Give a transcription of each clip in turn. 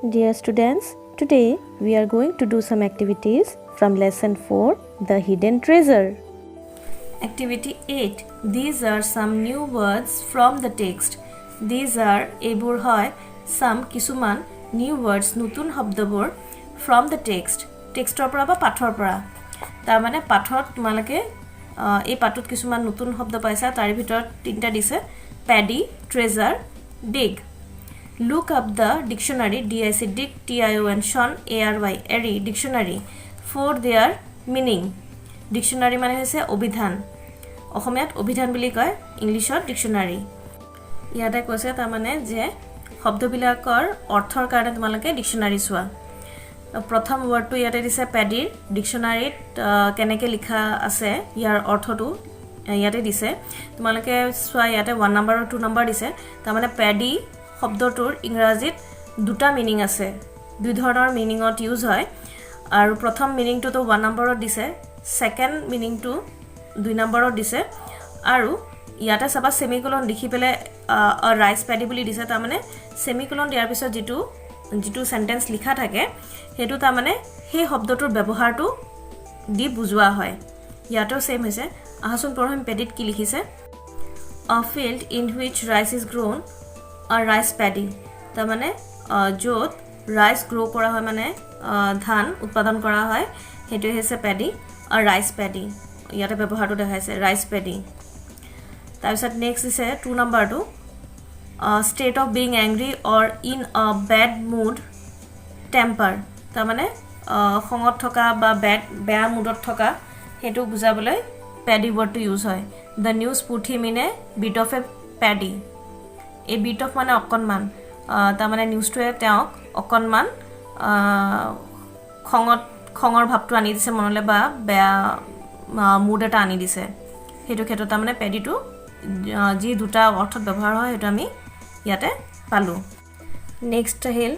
Dear students, today we are going to do some activities from lesson 4, The Hidden Treasure. Activity 8. These are some new words from the text. These are ebur hoy some kisuman new words nutun hobdobor from the text. Textor pora ba pathor pora. Tar mane pathor tumalake ei patut kisuman nutun hobdo paisa tar bhitor tinta dise paddy, treasure, dig. Look up the dictionary DIC Dick TION Sean ARY Airy dictionary for their meaning. Dictionary মানে হৈছে অভিধান অসমীয়াত অভিধান বুলি কয় ইংলিশত ডিকশনাৰী ইয়াতে কৈছে তাৰ মানে যে শব্দবিলাকৰ অৰ্থৰ কাৰণে তোমালোকে ডিকশনাৰী চোৱা প্ৰথম ওয়াৰ্ডটো ইয়াতে দিছে প্যাডিৰ ডিকশনাৰীত কেনেকৈ লিখা আছে ইয়াৰ অৰ্থটো ইয়াতে দিছে তোমালোকে চোৱা ইয়াতে 1 নম্বৰ আৰু 2 নম্বৰ দিছে তাৰ মানে প্যাডি শব্দটোৰ ইংৰাজীত দুটা মিনিং আছে দুই ধৰণৰ মিনিংত ইউজ হয় আৰু প্ৰথম মিনিংটো তো 1 নম্বৰত দিছে সেকেন্ড মিনিংটো 2 নম্বৰত দিছে আৰু ইয়াতে সবা সেমিকোলন লিখি পেলে ৰাইস প্যাডি বুলি দিছে তাৰ মানে সেমিকোলন দিয়াৰ পিছত যেটো সেন্টেন্স লিখা থাকে হেতু তাৰ মানে সেই শব্দটোৰ ব্যৱহাৰটো দি বুজোৱা হয় ইয়াতেও সেম হৈছে আহাসুন পৰহম প্যাডিত কি লিখিছে a field in which rice is grown a rice paddy তা মানে যত রাইস গ্রো করা হয় মানে ধান উৎপাদন করা হয় হেতু হৈছে প্যাডি আর রাইস প্যাডি ইয়াতে ব্যৱহাৰটো দেখাইছে ৰাইস প্যাডি তাৰপিছত নেক্সট আছে 2 নম্বৰটো state of being angry or in a bad mood temper তা মানে খঙত থকা বা বেয়া মুডত থকা হেতু বুজাবলৈ প্যাডি ওয়ার্ডটো ইউজ হয় the news put him in a bit of a paddy a bit of মানে অকনমান তা মানে নিউজটোৱে তেওঁক অকনমান খঙৰ ভাৱটো আনি দিছে মনলে বা বেয়া মুড এটা আনি দিছে হেতু ক্ষেত্ৰত তা মানে প্যাডিটো যি দুটা অৰ্থত ব্যৱহাৰ হয় হেতু আমি ইয়াতে পালো নেক্সট হিল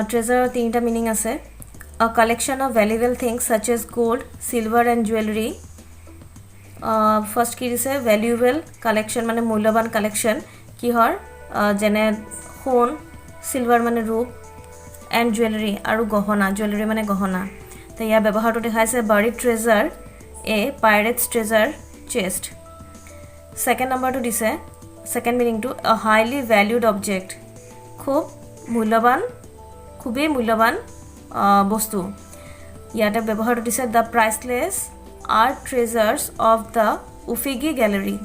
ট্ৰেজাৰ তিনটা মিনিং আছে a collection of valuable things such as gold silver and jewelry first কি দিছে valuable collection মানে মূল্যবান কালেকশন কি হয় যেনে সোণ সিলভার মানে রূপ and jewelry আৰু গহনা jewelry মানে গহনা তো ইয়া ব্যৱহাৰটো দেখাইছে buried treasure a pirate's treasure chest second number to দিছে second meaning to a highly valued object খুবই মূল্যবান বস্তু ইয়াতে ব্যৱহাৰটো দিছে the priceless art treasures of the Uffizi gallery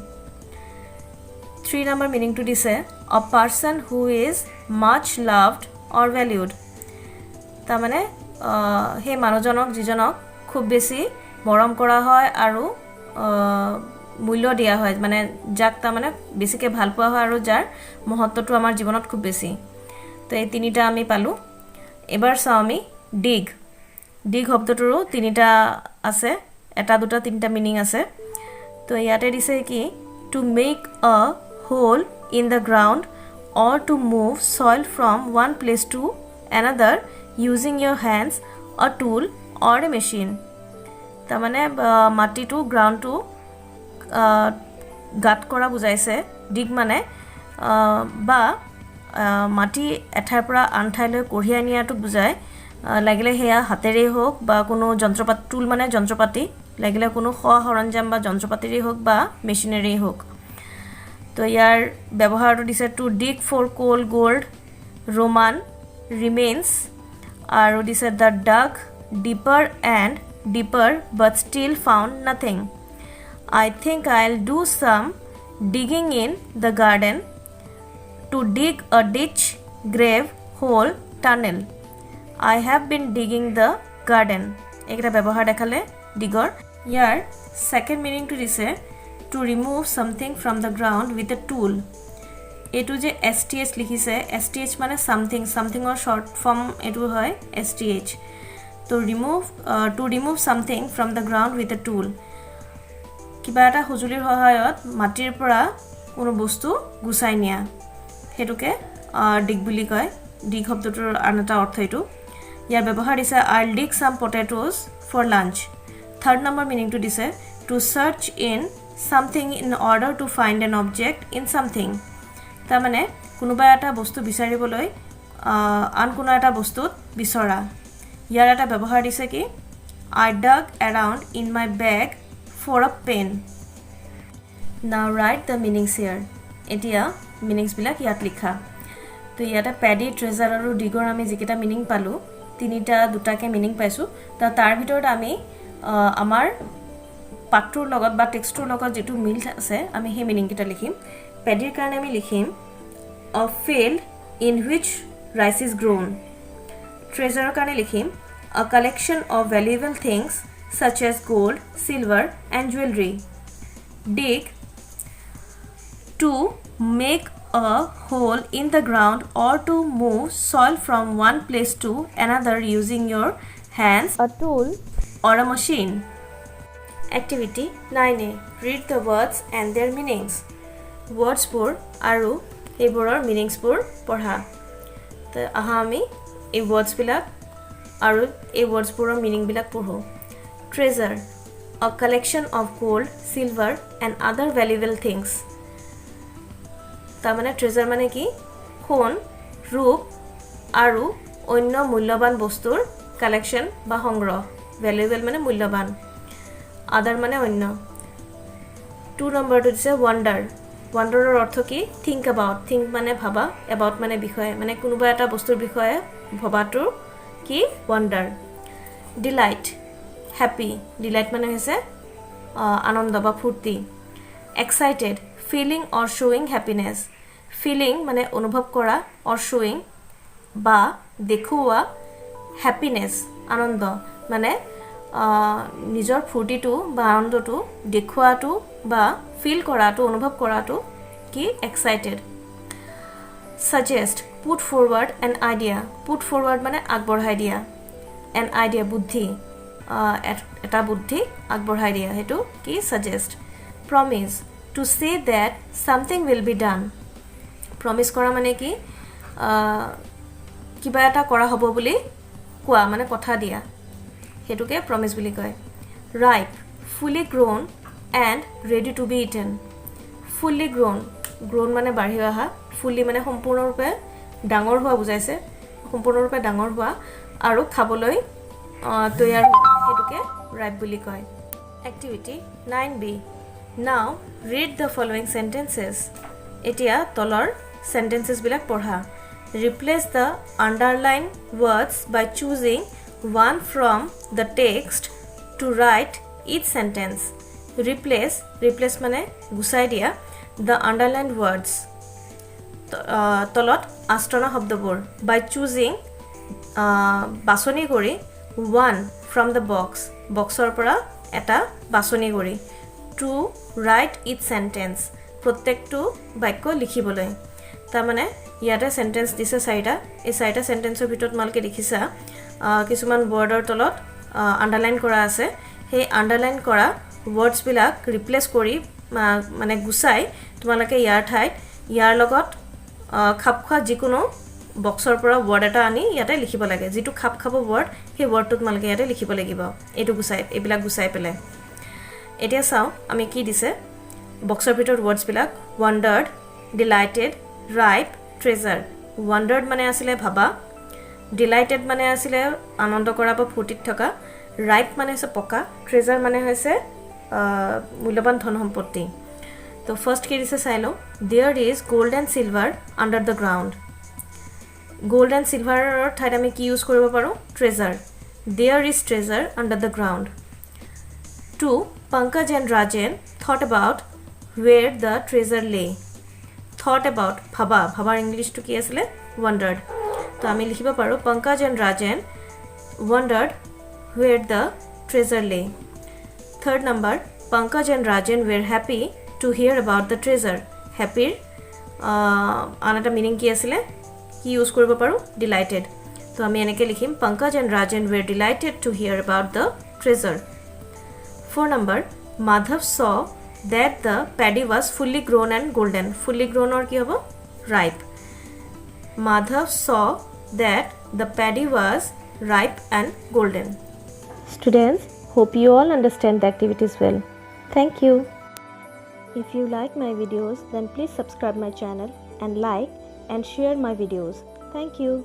3 number meaning to দিছে a person who is much loved or valued তা মানে হে মানুহজনক যিজনক খুব বেছি মৰম কৰা হয় আৰু মূল্য দিয়া হয় মানে যাক তা মানে বেছিকে ভাল পোৱা হয় আৰু যাৰ মহত্বটো আমাৰ জীৱনত খুব বেছি তো এই তিনিটা আমি পালো এবাৰ চাও আমি dig শব্দটোৰো তিনিটা আছে এটা দুটা তিনিটা মিনিং আছে তো ইয়াতে দিছে কি to make a hole in the ground or to move soil from one place to another using your hands a tool or a machine তা মানে মাটি টু গ্রাউন্ড টু গাত কৰা বুজাইছে dig মানে বা মাটি এঠাইৰ পৰা আন ঠাইলৈ কঢ়িয়াই নিয়াটো বুজায় লাগিলে হেয়া হাতেৰে হোক বা কোনো যন্ত্ৰপাতি টুল মানে যন্ত্ৰপাতি লাগিলে কোনো সৰঞ্জাম বা যন্ত্ৰপাতিৰে হোক বা মেচিনাৰী হোক তো ইয়াৰ ব্যৱহাৰটো দিছে two dig for coal gold roman remains আৰু দিছে the dug deeper and deeper but still found nothing I think I'll do some digging in the garden to dig a ditch grave hole tunnel I have been digging the garden ekta ব্যবহার দেখালে digor year second meaning to দিছে to remove something from the ground with a tool এটু যে STH লিখিছে STH মানে something or short form এটু হয় STH to remove something from the ground with a tool কিবা এটা হুজুলিৰ সহায়ত মাটিৰ পৰা কোনো বস্তু গুছাই নিয়া হেতুকে dig বুলি কয় dig শব্দটোৰ আনটা অৰ্থ এটু ইয়াৰ ব্যৱহাৰ দিছে I'll dig some potatoes for lunch third number meaning to দিছে to search in something in order to find an object in something তা মানে কোনোবা এটা বস্তু বিচাৰিবলৈ আন কোনো এটা বস্তুত বিচৰা ইয়াৰ এটা ব্যৱহাৰ দিছে কি I dug around in my bag for a pen now write the meanings here এতিয়া meanings বিলাক ইয়াত লিখা তো ইয়াতে paddy treasure আৰু digor আমি যিকেটা meaning পালো তিনিটা দুটাকে meaning পাইছো তাৰ ভিতৰত আমি আমাৰ পাঠটোৰ লগত বা টেক্সটৰ লগত যেটো মিল আছে আমি হে meaning কিটা লিখিম paddyৰ কাৰণে আমি লিখিম a field in which rice is grown treasure কাৰণে লিখিম a collection of valuable things such as gold silver and jewelry dig to make a hole in the ground or to move soil from one place to another using your hands a tool or a machine activity 9a read the words and their meanings words pur aru eboror meanings pur porha to aha ami ei words bilak aru ei words puror meaning bilak porho treasure a collection of gold silver and other valuable things ta mane treasure mane ki khon rup aru onno mulyaban bostur collection ba hongro valuable mane mulyaban other mane onno 2 number to dise wonder wonder or ortho ki think mane bhaba about mane bishoye mane kunuba eta bostur bishoye bhabatur ki wonder delight happy delight mane hoise anondo ba phurti excited feeling or showing happiness feeling mane anubhav kora or showing ba dekhuwa happiness anondo mane নিজৰ ফুৰ্তিটো বা আনন্দটো দেখুৱাটো বা feel কৰাটো অনুভৱ কৰাটো কি excited suggest put forward an idea put forward মানে আগবঢ়াই দিয়া an idea বুদ্ধি এটা বুদ্ধি আগবঢ়াই দিয়া হেতু কি suggest promise to say that something will be done promise কৰা মানে কি কিবা এটা কৰা হ'ব বুলি কোৱা মানে কথা দিয়া হেতুকে promise বুলি কয় ripe fully grown and ready to be eaten fully grown মানে বাঢ়ি অহা fully মানে সম্পূৰ্ণৰূপে ডাঙৰ হোৱা বুজাইছে সম্পূৰ্ণৰূপে ডাঙৰ হোৱা আৰু খাবলৈ তৈয়াৰ হেতুকে ripe বুলি কয় activity 9b now read the following sentences এতিয়া তলৰ sentences বিলাক পঢ়া replace the underlined words by choosing one from the text to write each sentence replace mane gusai dia the underlined words tolot astona shobdobor by choosing basoni kori one from the boxor pora eta basoni kori to write each sentence prottektu bakyo likhiboloi ta mane yate sentence dise saita ei saita sentence or bitot malke likhisa কিছুমান বৰ্ডৰ তলত underline কৰা আছে সেই underline কৰা ওয়াৰ্ডছ বিলাক ৰিপ্লেস কৰি মানে গুছাই তোমালকে ইয়াৰ ঠাইত ইয়াৰ লগত খাপখোৱা যিকোনো বক্সৰ পৰা ওয়াৰ্ড এটা আনি ইয়াতে লিখিব লাগে যেটো খাপ ওয়াৰ্ড সেই ওয়াৰ্ডটো তোমালকে ইয়াতে লিখিব লাগিব এটো গুছাই এবিলাক গুছাই পেলে এতিয়া চাও আমি কি দিছে বক্সৰ ভিতৰত ওয়াৰ্ডছ বিলাক wondered delighted ripe treasure wondered মানে আছিল ভাবা delighted মানে আছিল আনন্দ কৰা বা ফুৰ্তিত থকা ripe মানে হৈছে পকা treasure মানে হৈছে মূল্যবান ধন সম্পত্তি তো ফার্স্ট কি দিছে চাইলো there is gold and silver under the ground gold and silver ঠাইত আমি কি ইউজ কৰিব পাৰো treasure there is treasure under the ground 2 Pankaj and Rajan thought about where the treasure lay thought about bhaba english to কি আছিল wondered তো আমি লিখিব পাৰো Pankaj and Rajan wondered where the treasure lay third number Pankaj and Rajan were happy to hear about the treasure happy anata meaning কি আছিল কি use কৰিব পাৰো delighted তো আমি এনেকে লিখিম Pankaj and Rajan were delighted to hear about the treasure 4 number Madhav saw that the paddy was fully grown and golden fully grown or কি হ'ব ripe Madhav saw that the paddy was ripe and golden. Students, hope you all understand the activities well. Thank you. If you like my videos, then please subscribe my channel and like and share my videos. Thank you.